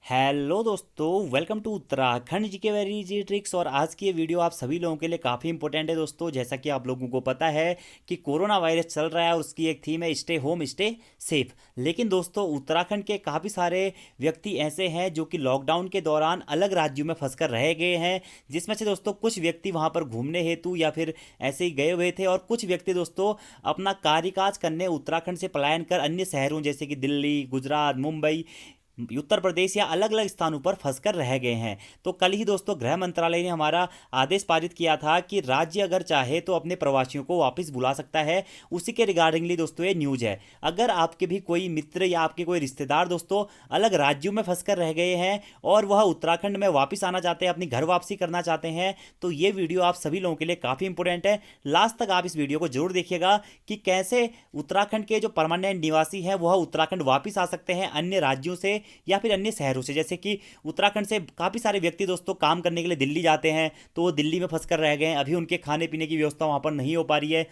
Hello दोस्तों, welcome to Uttarakhand GK very easy tricks. और आज की ये वीडियो आप सभी लोगों के लिए काफ़ी इंपॉर्टेंट है दोस्तों। जैसा कि आप लोगों को पता है कि कोरोना वायरस चल रहा है और उसकी एक थीम है स्टे होम स्टे सेफ। लेकिन दोस्तों, उत्तराखंड के काफ़ी सारे व्यक्ति ऐसे हैं जो कि लॉकडाउन के दौरान अलग राज्यों में फंस कर रह गए हैं, जिसमें से दोस्तों कुछ व्यक्ति वहाँ पर घूमने हेतु या फिर ऐसे ही गए हुए थे, और कुछ व्यक्ति दोस्तों अपना कार्यकाज करने उत्तराखंड से पलायन कर अन्य शहरों जैसे कि दिल्ली, गुजरात, मुंबई, उत्तर प्रदेश या अलग अलग स्थानों पर फंसकर रह गए हैं। तो कल ही दोस्तों गृह मंत्रालय ने हमारा आदेश पारित किया था कि राज्य अगर चाहे तो अपने प्रवासियों को वापस बुला सकता है। उसी के रिगार्डिंगली दोस्तों ये न्यूज है। अगर आपके भी कोई मित्र या आपके कोई रिश्तेदार दोस्तों अलग राज्यों में फंसकर रह गए हैं और वह उत्तराखंड में वापस आना चाहते हैं, अपनी घर वापसी करना चाहते हैं, तो ये वीडियो आप सभी लोगों के लिए काफ़ी इंपॉर्टेंट है। लास्ट तक आप इस वीडियो को जरूर देखिएगा कि कैसे उत्तराखंड के जो परमानेंट निवासी हैं वह उत्तराखंड वापस आ सकते हैं अन्य राज्यों से या फिर अन्य शहरों से। जैसे कि उत्तराखंड से काफ़ी सारे व्यक्ति दोस्तों काम करने के लिए दिल्ली जाते हैं, तो वो दिल्ली में फंस कर रह गए हैं। अभी उनके खाने पीने की व्यवस्था वहाँ पर नहीं हो पा रही है,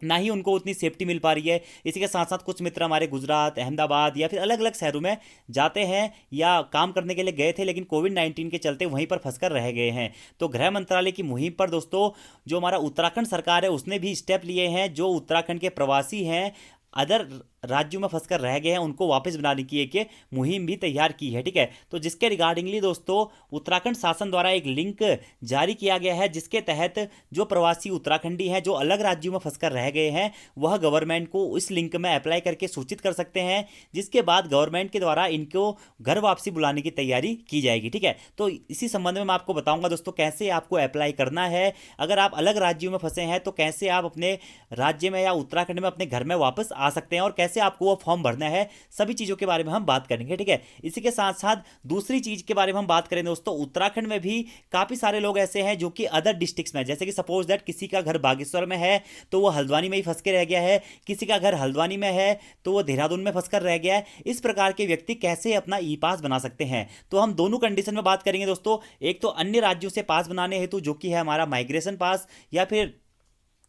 ना ही उनको उतनी सेफ्टी मिल पा रही है। इसी के साथ साथ कुछ मित्र हमारे गुजरात, अहमदाबाद या फिर अलग अलग शहरों में जाते हैं या काम करने के लिए गए थे, लेकिन कोविड-19 के चलते वहीं पर फंसकर रह गए हैं। तो गृह मंत्रालय की मुहिम पर दोस्तों जो हमारा उत्तराखंड सरकार है उसने भी स्टेप लिए हैं। जो उत्तराखंड के प्रवासी हैं, अदर राज्यों में फंसकर रह गए हैं, उनको वापस बनाने की एक मुहिम भी तैयार की है। ठीक है, तो जिसके रिगार्डिंगली दोस्तों उत्तराखंड शासन द्वारा एक लिंक जारी किया गया है, जिसके तहत जो प्रवासी उत्तराखंडी हैं जो अलग राज्यों में फंसकर रह गए हैं वह गवर्नमेंट को इस लिंक में अप्लाई करके सूचित कर सकते हैं, जिसके बाद गवर्नमेंट के द्वारा इनको घर वापसी बुलाने की तैयारी की जाएगी। ठीक है, तो इसी संबंध में मैं आपको बताऊंगा दोस्तों कैसे आपको अप्लाई करना है। अगर आप अलग राज्यों में फंसे हैं तो कैसे आप अपने राज्य में या उत्तराखंड में अपने घर में वापस आ सकते हैं और कैसे आपको वो फॉर्म भरना है, सभी चीज़ों के बारे में हम बात करेंगे। ठीक है, इसी के साथ साथ दूसरी चीज़ के बारे में हम बात करें दोस्तों, उत्तराखंड में भी काफ़ी सारे लोग ऐसे हैं जो कि अदर डिस्ट्रिक्ट्स में, जैसे कि सपोज दैट किसी का घर बागेश्वर में है तो वो हल्द्वानी में ही फंस के रह गया है, किसी का घर हल्द्वानी में है तो वो देहरादून में फंस कर रह गया है। इस प्रकार के व्यक्ति कैसे अपना ई पास बना सकते हैं, तो हम दोनों कंडीशन में बात करेंगे दोस्तों। एक तो अन्य राज्यों से पास बनाने हेतु जो कि है हमारा माइग्रेशन पास, या फिर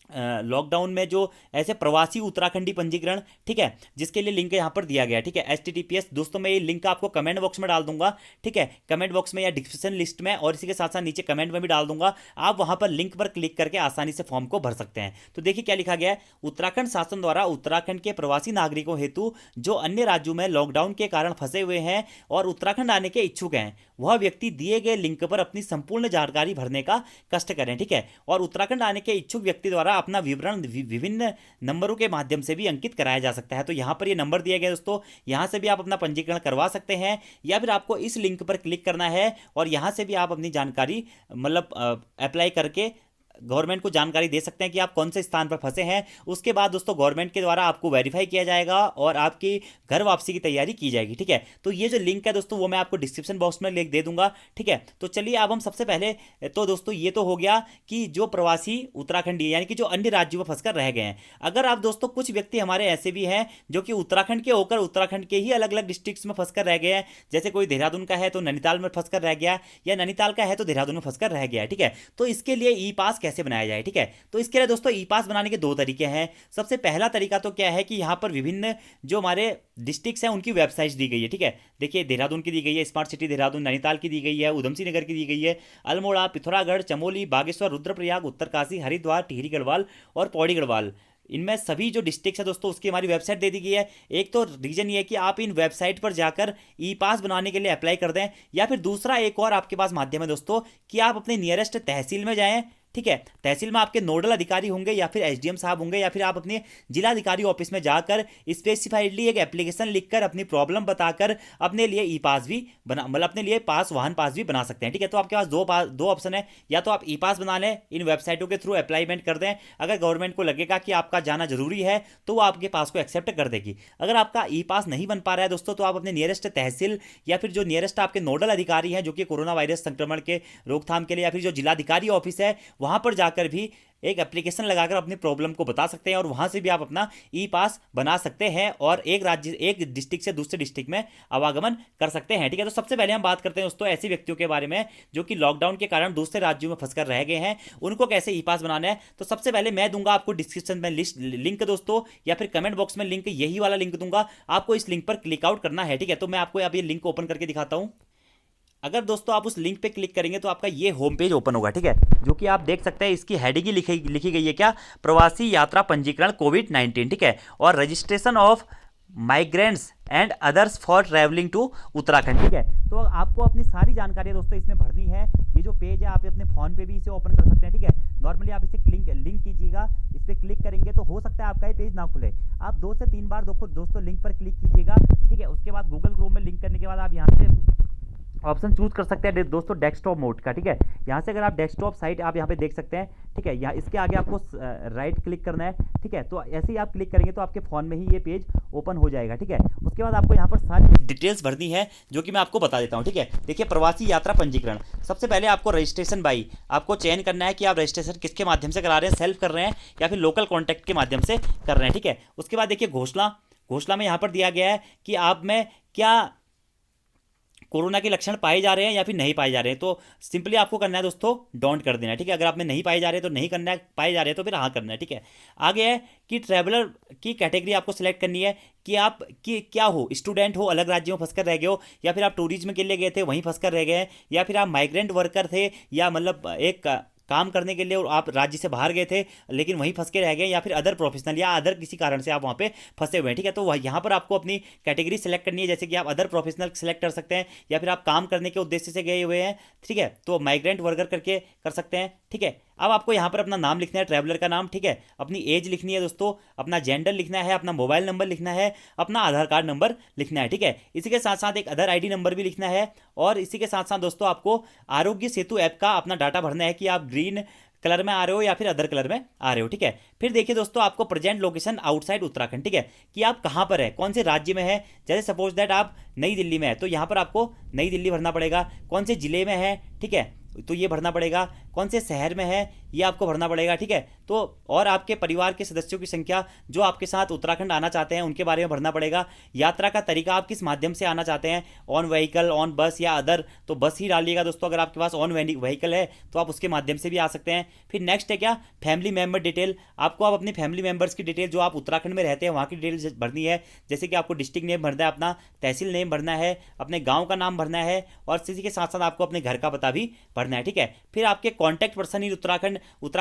लॉकडाउन में जो ऐसे प्रवासी उत्तराखंडी पंजीकरण, ठीक है, जिसके लिए लिंक यहाँ पर दिया गया है। ठीक है, HTTPS दोस्तों मैं ये लिंक आपको कमेंट बॉक्स में डाल दूंगा। ठीक है, कमेंट बॉक्स में या डिस्क्रिप्शन लिस्ट में, और इसी के साथ साथ नीचे कमेंट में भी डाल दूंगा। आप वहां पर लिंक पर क्लिक करके आसानी से फॉर्म को भर सकते हैं। तो देखिए क्या लिखा गया है। उत्तराखंड शासन द्वारा उत्तराखंड के प्रवासी नागरिकों हेतु जो अन्य राज्यों में लॉकडाउन के कारण फंसे हुए हैं और उत्तराखंड आने के इच्छुक हैं, वह व्यक्ति दिए गए लिंक पर अपनी संपूर्ण जानकारी भरने का कष्ट करें। ठीक है, और उत्तराखंड आने के इच्छुक व्यक्ति द्वारा अपना विवरण विभिन्न नंबरों के माध्यम से भी अंकित कराया जा सकता है। तो यहां पर ये नंबर दिया गया दोस्तों, यहां से भी आप अपना पंजीकरण करवा सकते हैं, या फिर आपको इस लिंक पर क्लिक करना है और यहां से भी आप अपनी जानकारी मतलब अप्लाई करके गवर्नमेंट को जानकारी दे सकते हैं कि आप कौन से स्थान पर फंसे हैं। उसके बाद दोस्तों गवर्नमेंट के द्वारा आपको वेरीफाई किया जाएगा और आपकी घर वापसी की तैयारी की जाएगी। ठीक है, तो ये जो लिंक है दोस्तों वो मैं आपको डिस्क्रिप्शन बॉक्स में लिंक दे दूंगा। ठीक है, तो चलिए अब हम सबसे पहले तो दोस्तों ये तो हो गया कि जो प्रवासी उत्तराखंडी यानी कि जो अन्य राज्यों में फंसकर रह गए हैं। अगर आप दोस्तों कुछ व्यक्ति हमारे ऐसे भी हैं जो कि उत्तराखंड के होकर उत्तराखंड के ही अलग अलग डिस्ट्रिक्ट्स में फंसकर रह गए हैं, जैसे कोई देहरादून का है तो नैनीताल में फंसकर रह गया, या नैनीताल का है तो देहरादून में फंसकर रह गया। ठीक है, तो इसके लिए ई पास कैसे बनाया जाए। ठीक है, तो इसके लिए दोस्तों ई पास बनाने के दो तरीके हैं। सबसे पहला तरीका तो क्या है कि यहां पर विभिन्न जो हमारे डिस्ट्रिक्ट्स हैं उनकी वेबसाइट्स दी गई है। ठीक है, देखिए देहरादून की दी गई है, स्मार्ट सिटी देहरादून, नैनीताल की दी गई है, उधमसिंह नगर की दी गई है, अल्मोड़ा, पिथौरागढ़, चमोली, बागेश्वर, रुद्रप्रयाग, उत्तरकाशी, हरिद्वार, टिहरी गढ़वाल और पौड़ी गढ़वाल, इनमें सभी जो डिस्ट्रिक्ट है दोस्तों उसकी हमारी वेबसाइट दे दी गई है। एक तो रीजन ये है कि आप इन वेबसाइट पर जाकर ई पास बनाने के लिए अप्लाई कर दें, या फिर दूसरा एक और आपके पास माध्यम है दोस्तों कि आप अपने नियरेस्ट तहसील में जाएं। ठीक है, तहसील में आपके नोडल अधिकारी होंगे या फिर एसडीएम साहब होंगे, या फिर आप अपने जिला अधिकारी ऑफिस में जाकर स्पेसिफाइडली एक एप्लीकेशन लिखकर अपनी प्रॉब्लम बताकर अपने लिए ई पास भी बना, मतलब अपने लिए पास वाहन पास भी बना सकते हैं। ठीक है, तो आपके पास दो ऑप्शन है, या तो आप ई पास बना लें, इन वेबसाइटों के थ्रू अप्लाईमेंट कर दें। अगर गवर्नमेंट को लगेगा कि आपका जाना जरूरी है तो वो आपके पास को एक्सेप्ट कर देगी। अगर आपका ई पास नहीं बन पा रहा है दोस्तों तो आप अपने नियरेस्ट तहसील या फिर जो नियरेस्ट आपके नोडल अधिकारी हैं जो कि कोरोना वायरस संक्रमण के रोकथाम के लिए, या फिर जो जिलाधिकारी ऑफिस है वहां पर जाकर भी एक एप्लीकेशन लगाकर अपनी प्रॉब्लम को बता सकते हैं और वहां से भी आप अपना ई पास बना सकते हैं और एक डिस्ट्रिक्ट से दूसरे डिस्ट्रिक्ट में आवागमन कर सकते हैं। ठीक है, तो सबसे पहले हम बात करते हैं दोस्तों ऐसे व्यक्तियों के बारे में जो कि लॉकडाउन के कारण दूसरे राज्यों में फंसकर रह गए हैं, उनको कैसे ई पास बनाना है। तो सबसे पहले मैं दूंगा आपको डिस्क्रिप्शन में लिंक दोस्तों, या फिर कमेंट बॉक्स में लिंक, यही वाला लिंक दूंगा, आपको इस लिंक पर क्लिक आउट करना है। ठीक है, तो मैं आपको अब ये लिंक ओपन करके दिखाता हूं। अगर दोस्तों आप उस लिंक पे क्लिक करेंगे तो आपका ये होम पेज ओपन होगा, ठीक है, जो कि आप देख सकते हैं। इसकी हेडिंग ही लिखी गई है क्या, प्रवासी यात्रा पंजीकरण कोविड-19, ठीक है, और registration of migrants and others for travelling to Uttarakhand, ठीक है। तो आपको अपनी सारी जानकारी दोस्तों इसमें भरनी है। ये जो पेज है आप अपने फ़ोन पे भी इसे ओपन कर सकते हैं, ठीक है। नॉर्मली आप इसे लिंक कीजिएगा, इस पर क्लिक करेंगे तो हो सकता है आपका ये पेज ना खुले। आप 2 से 3 बार दोस्तों लिंक पर क्लिक कीजिएगा, ठीक है। उसके बाद गूगल क्रोम में लिंक करने के बाद आप यहाँ से ऑप्शन चूज कर सकते हैं दोस्तों डेस्कटॉप मोड का, ठीक है। यहाँ से अगर आप डेस्कटॉप साइट आप यहाँ पे देख सकते हैं, ठीक है। यहाँ इसके आगे आपको राइट क्लिक करना है, ठीक है। तो ऐसे ही आप क्लिक करेंगे तो आपके फ़ोन में ही ये पेज ओपन हो जाएगा, ठीक है। उसके बाद आपको यहाँ पर सारी डिटेल्स भरनी है, जो कि मैं आपको बता देता हूँ, ठीक है। देखिए, प्रवासी यात्रा पंजीकरण, सबसे पहले आपको रजिस्ट्रेशन बाई आपको चयन करना है कि आप रजिस्ट्रेशन किसके माध्यम से करा रहे हैं, सेल्फ कर रहे हैं या फिर लोकल कॉन्टैक्ट के माध्यम से कर रहे हैं, ठीक है। उसके बाद देखिए घोषणा में यहाँ पर दिया गया है कि आप में क्या कोरोना के लक्षण पाए जा रहे हैं या फिर नहीं पाए जा रहे हैं। तो सिंपली आपको करना है दोस्तों डोंट कर देना है, ठीक है। अगर आप में नहीं पाए जा रहे हैं तो नहीं करना है, पाए जा रहे हैं तो फिर हाँ करना है, ठीक है। आगे है कि ट्रैवलर की कैटेगरी आपको सिलेक्ट करनी है कि आप कि क्या हो, स्टूडेंट हो, अलग राज्यों में फंसकर रह गए हो, या फिर आप टूरिज्म के लिए गए थे वहीं फंसकर रह गए हैं, या फिर आप माइग्रेंट वर्कर थे, या मतलब एक काम करने के लिए और आप राज्य से बाहर गए थे लेकिन वहीं फंस के रह गए, या फिर अदर प्रोफेशनल या अदर किसी कारण से आप वहाँ पे फंसे हुए हैं, ठीक है। तो यहाँ पर आपको अपनी कैटेगरी सेलेक्ट करनी है, जैसे कि आप अदर प्रोफेशनल सेलेक्ट कर सकते हैं, या फिर आप काम करने के उद्देश्य से गए हुए हैं, ठीक है, तो माइग्रेंट वर्कर करके कर सकते हैं, ठीक है। अब आपको यहाँ पर अपना नाम लिखना है, ट्रैवलर का नाम, ठीक है, अपनी एज लिखनी है दोस्तों, अपना जेंडर लिखना है, अपना मोबाइल नंबर लिखना है, अपना आधार कार्ड नंबर लिखना है, ठीक है। इसी के साथ साथ एक अदर आईडी नंबर भी लिखना है, और इसी के साथ साथ दोस्तों आपको आरोग्य सेतु ऐप का अपना डाटा भरना है कि आप ग्रीन कलर में आ रहे हो या फिर अदर कलर में आ रहे हो, ठीक है। फिर देखिए दोस्तों आपको प्रेजेंट लोकेशन आउटसाइड उत्तराखंड, ठीक है, कि आप कहाँ पर है, कौन से राज्य में है। जैसे सपोज दैट आप नई दिल्ली में है तो यहाँ पर आपको नई दिल्ली भरना पड़ेगा। कौन से जिले में है, ठीक है, तो ये भरना पड़ेगा। कौन से शहर में है ये आपको भरना पड़ेगा, ठीक है। तो और आपके परिवार के सदस्यों की संख्या जो आपके साथ उत्तराखंड आना चाहते हैं उनके बारे में भरना पड़ेगा। यात्रा का तरीका, आप किस माध्यम से आना चाहते हैं, ऑन व्हीकल, ऑन बस या अदर, तो बस ही डालिएगा दोस्तों। अगर आपके पास ऑन व्हीकल है तो आप उसके माध्यम से भी आ सकते हैं। फिर नेक्स्ट है क्या, फैमिली मेम्बर डिटेल, आपको आप अपनी फैमिली मेम्बर्स की डिटेल जो आप उत्तराखंड में रहते हैं वहाँ की डिटेल भरनी है। जैसे कि आपको डिस्ट्रिक्ट नेम भरना है, अपना तहसील नेम भरना है, अपने गाँव का नाम भरना है, और इसी के साथ साथ आपको अपने घर का पता भी भरना है, ठीक है। फिर आपके कॉन्टैक्ट पर्सन इन उत्तराखंड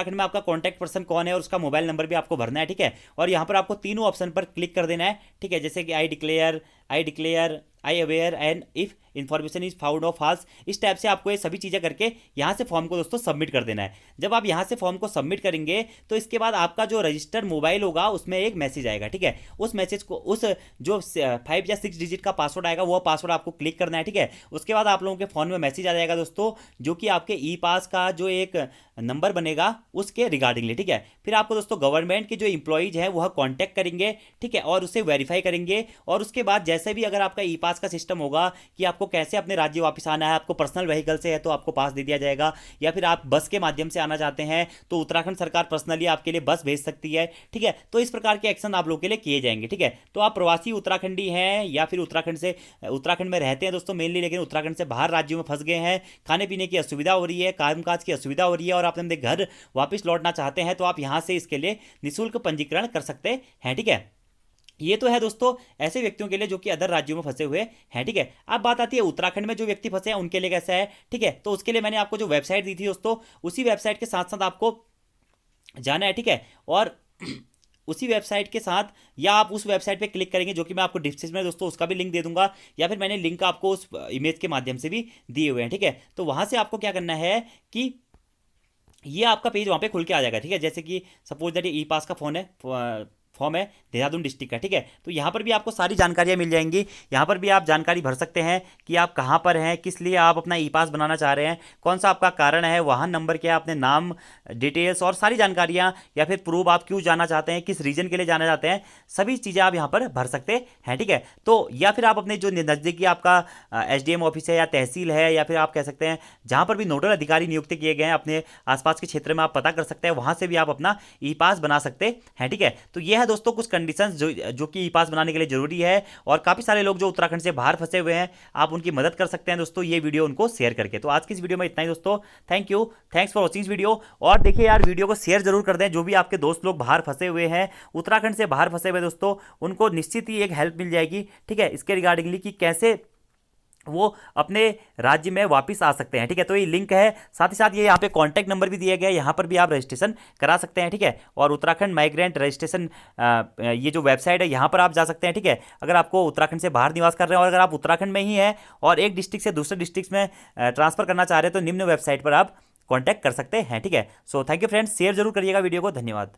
में आपका कॉन्टैक्ट पर्सन कौन है और उसका मोबाइल नंबर भी आपको भरना है, ठीक है। और यहाँ पर आपको तीनों ऑप्शन पर क्लिक कर देना है, ठीक है, जैसे कि I declare, I aware and if information is found of false. इस टाइप से आपको ये सभी चीज़ें करके यहाँ से फॉर्म को दोस्तों सबमिट कर देना है। जब आप यहाँ से फॉर्म को सबमिट करेंगे तो इसके बाद आपका जो रजिस्टर्ड मोबाइल होगा उसमें एक मैसेज आएगा, ठीक है। उस मैसेज को, उस जो 5 या 6 डिजिट का पासवर्ड आएगा वो पासवर्ड आपको क्लिक करना है, ठीक है। उसके बाद आप लोगों के फ़ोन में मैसेज आ जाएगा दोस्तों, जो कि आपके ई पास का जो एक नंबर बनेगा उसके रिगार्डिंगली, ठीक है। फिर आपको दोस्तों गवर्नमेंट के जो इंप्लॉइज हैं वह कॉन्टैक्ट करेंगे, ठीक है, और उसे वेरीफाई करेंगे। और उसके बाद जैसे भी अगर आपका ई पास का सिस्टम होगा कि आपको कैसे अपने राज्य वापस आना है, आपको पर्सनल व्हीकल से है तो आपको पास दे दिया जाएगा, या फिर आप बस के माध्यम से आना चाहते हैं तो उत्तराखंड सरकार पर्सनली आपके लिए बस भेज सकती है, ठीक है। तो इस प्रकार के एक्शन आप लोगों के लिए किए जाएंगे, ठीक है। तो आप प्रवासी उत्तराखंडी हैं या फिर उत्तराखंड में रहते हैं दोस्तों मेनली, लेकिन उत्तराखंड से बाहर राज्यों में फंस गए हैं, खाने पीने की असुविधा हो रही है, कामकाज की असुविधा हो रही है, और आप अपने घर वापस लौटना चाहते हैं तो आप यहां से इसके लिए निःशुल्क पंजीकरण कर सकते हैं, ठीक है। ये तो है दोस्तों ऐसे व्यक्तियों के लिए जो कि अदर राज्यों में फंसे हुए हैं, ठीक है। अब बात आती है उत्तराखंड में जो व्यक्ति फंसे हैं उनके लिए कैसा है, ठीक है। तो उसके लिए मैंने आपको जो वेबसाइट दी थी दोस्तों, उसी वेबसाइट के साथ साथ आपको जाना है, ठीक है। और उसी वेबसाइट के साथ, या आप उस वेबसाइट पे क्लिक करेंगे जो कि मैं आपको डिस्क्रिप्शन में दोस्तों उसका भी लिंक दे दूंगा, या फिर मैंने लिंक आपको उस इमेज के माध्यम से भी दिए हुए हैं, ठीक है। तो वहां से आपको क्या करना है कि ये आपका पेज वहाँ पे खुल के आ जाएगा, ठीक है। जैसे कि सपोज दैट ये ई पास का फॉर्म है देहरादून डिस्ट्रिक्ट का, ठीक है। तो यहाँ पर भी आपको सारी जानकारियाँ मिल जाएंगी। यहाँ पर भी आप जानकारी भर सकते हैं कि आप कहाँ पर हैं, किस लिए आप अपना ई पास बनाना चाह रहे हैं, कौन सा आपका कारण है, वाहन नंबर क्या है, अपने नाम डिटेल्स और सारी जानकारियाँ, या फिर प्रूफ आप क्यों जाना चाहते हैं, किस रीजन के लिए जाना चाहते हैं, सभी चीज़ें आप यहाँ पर भर सकते हैं, ठीक है। तो या फिर आप अपने जो नज़दीकी आपका SDM ऑफिस है या तहसील है, या फिर आप कह सकते हैं जहाँ पर भी नोडल अधिकारी नियुक्त किए गए हैं अपने आसपास के क्षेत्र में आप पता कर सकते हैं, वहाँ से भी आप अपना ई पास बना सकते हैं, ठीक है। तो यह है दोस्तों कुछ कंडीशंस जो कि ई पास बनाने के लिए जरूरी है, और काफ़ी सारे लोग जो उत्तराखंड से बाहर फंसे हुए हैं आप उनकी मदद कर सकते हैं दोस्तों ये वीडियो उनको शेयर करके। तो आज की इस वीडियो में इतना ही दोस्तों, thank you, thanks for watching इस वीडियो। और देखिए यार वीडियो को शेयर जरूर कर दें, जो भी आपके दोस्त लोग बाहर फंसे हुए हैं, उत्तराखंड से बाहर फंसे हुए दोस्तों, उनको निश्चित ही एक हेल्प मिल जाएगी, ठीक है, इसके रिगार्डिंगली कि कैसे वो अपने राज्य में वापस आ सकते हैं। ठीक है, तो ये लिंक है, साथ ही साथ ये यहाँ पे कॉन्टैक्ट नंबर भी दिया गया है, यहाँ पर भी आप रजिस्ट्रेशन करा सकते हैं। ठीक है, और उत्तराखंड माइग्रेंट रजिस्ट्रेशन ये जो वेबसाइट है यहाँ पर आप जा सकते हैं। ठीक है, अगर आपको उत्तराखंड से बाहर निवास कर रहे हैं और अगर आप उत्तराखंड में ही हैं और एक डिस्ट्रिक्ट से दूसरे डिस्ट्रिक्ट में ट्रांसफर करना चाह रहे हैं तो निम्न वेबसाइट पर आप कॉन्टैक्ट कर सकते हैं। ठीक है, so thank you friends, share जरूर करिएगा वीडियो को। धन्यवाद।